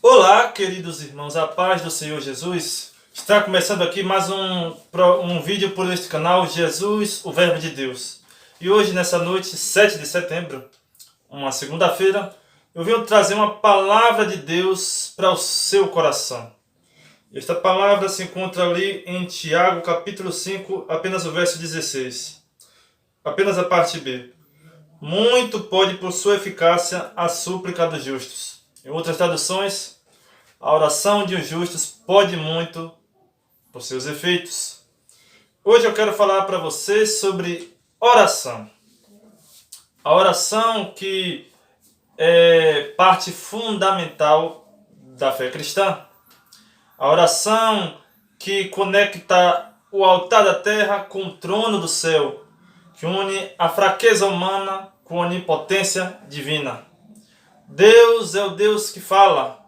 Olá, queridos irmãos, a paz do Senhor Jesus. Está começando aqui mais um vídeo por este canal, Jesus, o Verbo de Deus. E hoje, nessa noite, 7 de setembro, uma segunda-feira, eu venho trazer uma palavra de Deus para o seu coração. Esta palavra se encontra ali em Tiago, capítulo 5, apenas o verso 16. Apenas a parte B. Muito pode por sua eficácia a súplica dos justos. Em outras traduções, a oração de os justos pode muito por seus efeitos. Hoje eu quero falar para você sobre oração. A oração que é parte fundamental da fé cristã. A oração que conecta o altar da terra com o trono do céu, que une a fraqueza humana com a onipotência divina. Deus é o Deus que fala,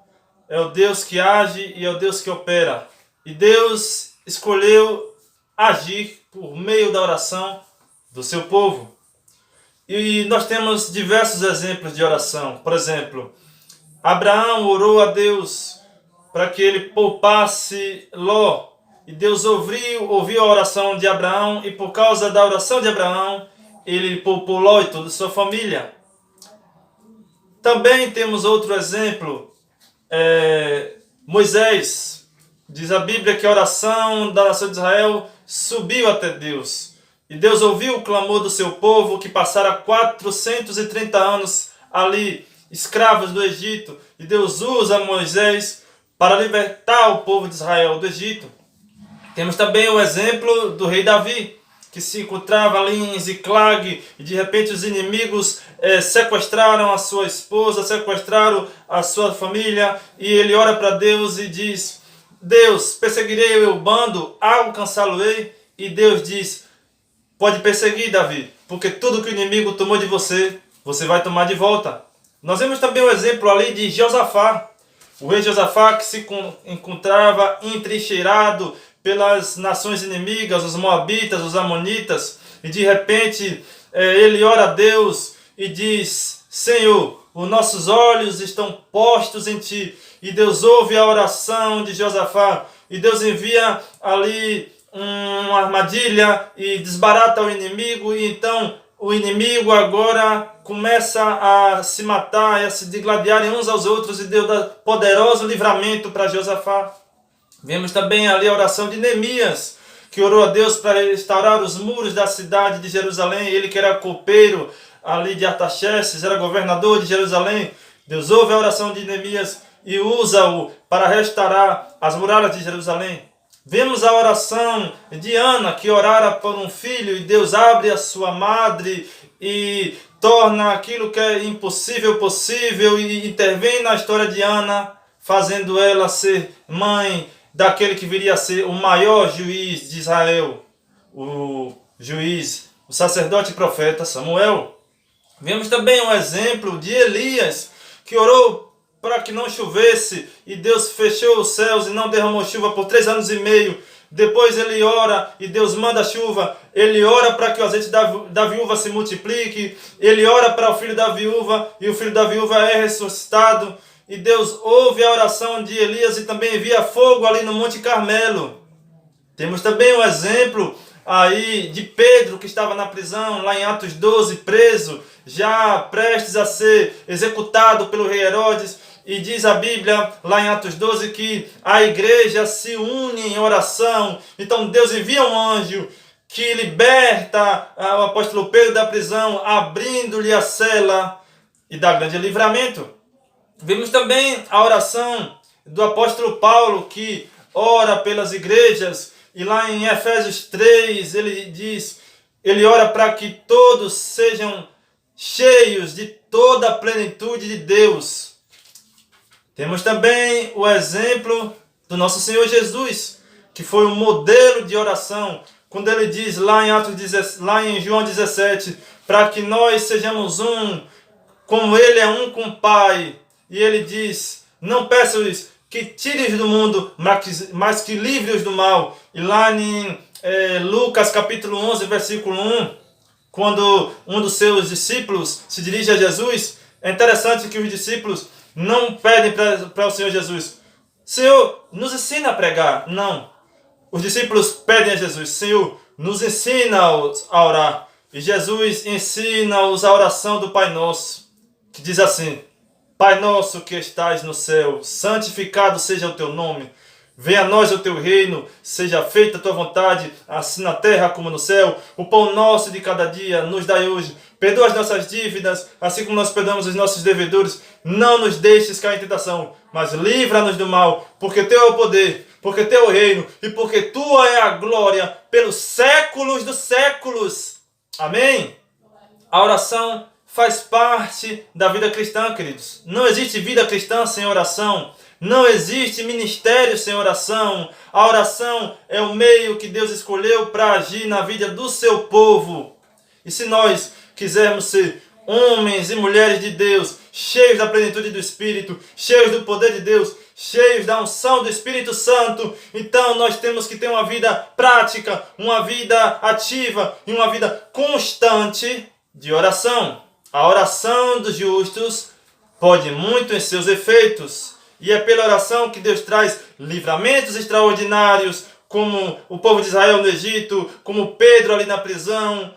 é o Deus que age e é o Deus que opera. E Deus escolheu agir por meio da oração do seu povo. E nós temos diversos exemplos de oração. Por exemplo, Abraão orou a Deus para que ele poupasse Ló. E Deus ouviu a oração de Abraão e por causa da oração de Abraão, ele poupou Ló e toda a sua família. Também temos outro exemplo, Moisés. Diz a Bíblia que a oração da nação de Israel subiu até Deus. E Deus ouviu o clamor do seu povo que passara 430 anos ali, escravos do Egito. E Deus usa Moisés para libertar o povo de Israel do Egito. Temos também o exemplo do rei Davi, que se encontrava ali em Ziclag e de repente os inimigos sequestraram a sua esposa, sequestraram a sua família, e ele ora para Deus e diz: Deus, perseguirei eu o bando, alcançá-lo-ei. E Deus diz: pode perseguir, Davi, porque tudo que o inimigo tomou de você, você vai tomar de volta. Nós vemos também o exemplo ali de Josafá, o rei Josafá que se encontrava entrincheirado pelas nações inimigas, os moabitas, os amonitas, e de repente ele ora a Deus e diz: Senhor, os nossos olhos estão postos em Ti. E Deus ouve a oração de Josafá, e Deus envia ali uma armadilha e desbarata o inimigo, e então o inimigo agora começa a se matar e a se digladiarem uns aos outros, e Deus dá poderoso livramento para Josafá. Vemos também ali a oração de Neemias, que orou a Deus para restaurar os muros da cidade de Jerusalém. Ele que era copeiro ali de Artaxerxes, era governador de Jerusalém. Deus ouve a oração de Neemias e usa-o para restaurar as muralhas de Jerusalém. Vemos a oração de Ana, que orara por um filho, e Deus abre a sua madre e torna aquilo que é impossível possível, e intervém na história de Ana, fazendo ela ser mãe daquele que viria a ser o maior juiz de Israel, o sacerdote e profeta Samuel. Vemos também um exemplo de Elias, que orou para que não chovesse, e Deus fechou os céus e não derramou chuva por 3 anos e meio. depois ele ora e Deus manda a chuva, ele ora para que o azeite da viúva se multiplique, ele ora para o filho da viúva e o filho da viúva é ressuscitado, e Deus ouve a oração de Elias e também envia fogo ali no Monte Carmelo. Temos também o exemplo aí de Pedro, que estava na prisão, lá em Atos 12, preso, já prestes a ser executado pelo rei Herodes. E diz a Bíblia, lá em Atos 12, que a igreja se une em oração. Então Deus envia um anjo que liberta o apóstolo Pedro da prisão, abrindo-lhe a cela e dá grande livramento. Vimos também a oração do apóstolo Paulo, que ora pelas igrejas. E lá em Efésios 3, ele ora para que todos sejam cheios de toda a plenitude de Deus. Temos também o exemplo do nosso Senhor Jesus, que foi um modelo de oração, quando ele diz lá em João 17, para que nós sejamos um, como ele é um com o Pai. E ele diz, não peço-lhes que tire-os do mundo, mas que livre-os do mal. E lá em Lucas capítulo 11, versículo 1, quando um dos seus discípulos se dirige a Jesus, é interessante que os discípulos não pedem para o Senhor Jesus, Senhor, nos ensina a pregar. Não. Os discípulos pedem a Jesus, Senhor, nos ensina-os a orar. E Jesus ensina-os a oração do Pai Nosso, que diz assim, Pai nosso que estais no céu, santificado seja o teu nome. Venha a nós o teu reino, seja feita a tua vontade, assim na terra como no céu. O pão nosso de cada dia nos dai hoje. Perdoa as nossas dívidas, assim como nós perdoamos os nossos devedores. Não nos deixes cair em tentação, mas livra-nos do mal, porque teu é o poder, porque teu é o reino, e porque tua é a glória, pelos séculos dos séculos. Amém? A oração faz parte da vida cristã, queridos. Não existe vida cristã sem oração. Não existe ministério sem oração. A oração é o meio que Deus escolheu para agir na vida do seu povo. E se nós quisermos ser homens e mulheres de Deus, cheios da plenitude do Espírito, cheios do poder de Deus, cheios da unção do Espírito Santo, então nós temos que ter uma vida prática, uma vida ativa e uma vida constante de oração. A oração dos justos pode muito em seus efeitos. E é pela oração que Deus traz livramentos extraordinários, como o povo de Israel no Egito, como Pedro ali na prisão.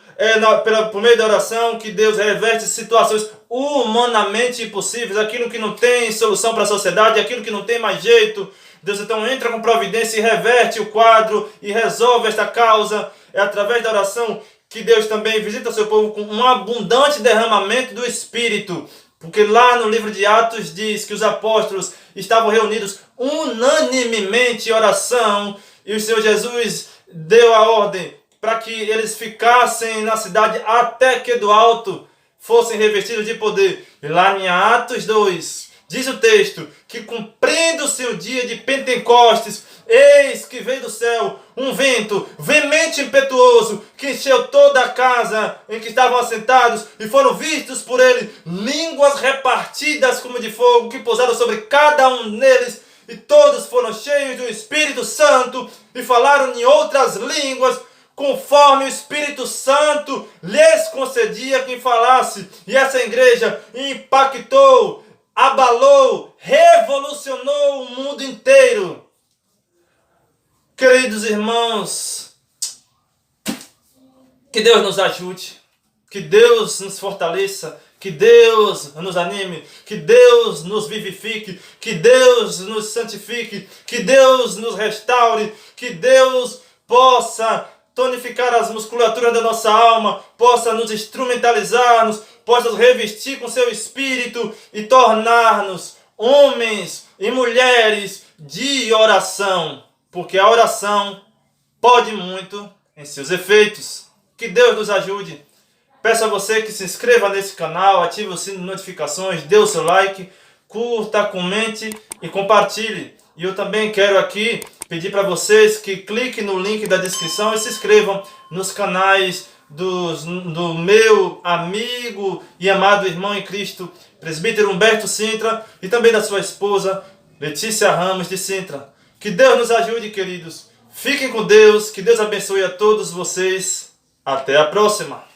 Por meio da oração que Deus reverte situações humanamente impossíveis, aquilo que não tem solução para a sociedade, aquilo que não tem mais jeito. Deus então entra com providência e reverte o quadro e resolve esta causa. É através da oração que Deus também visita o seu povo com um abundante derramamento do Espírito. Porque lá no livro de Atos diz que os apóstolos estavam reunidos unanimemente em oração e o Senhor Jesus deu a ordem para que eles ficassem na cidade até que do alto fossem revestidos de poder. E lá em Atos 2, diz o texto que cumprindo-se o dia de Pentecostes, eis que veio do céu um vento veemente e impetuoso que encheu toda a casa em que estavam assentados e foram vistos por ele línguas repartidas como de fogo que pousaram sobre cada um deles e todos foram cheios do Espírito Santo e falaram em outras línguas conforme o Espírito Santo lhes concedia quem falasse. E essa igreja impactou, abalou, revolucionou o mundo inteiro. Queridos irmãos, que Deus nos ajude, que Deus nos fortaleça, que Deus nos anime, que Deus nos vivifique, que Deus nos santifique, que Deus nos restaure, que Deus possa tonificar as musculaturas da nossa alma, possa nos instrumentalizar-nos, possa nos revestir com seu Espírito e tornar-nos homens e mulheres de oração, porque a oração pode muito em seus efeitos. Que Deus nos ajude. Peço a você que se inscreva nesse canal, ative o sino de notificações, dê o seu like, curta, comente e compartilhe. E eu também quero aqui pedir para vocês que cliquem no link da descrição e se inscrevam nos canais do meu amigo e amado irmão em Cristo, presbítero Humberto Sintra, e também da sua esposa, Letícia Ramos de Sintra. Que Deus nos ajude, queridos. Fiquem com Deus, que Deus abençoe a todos vocês. Até a próxima!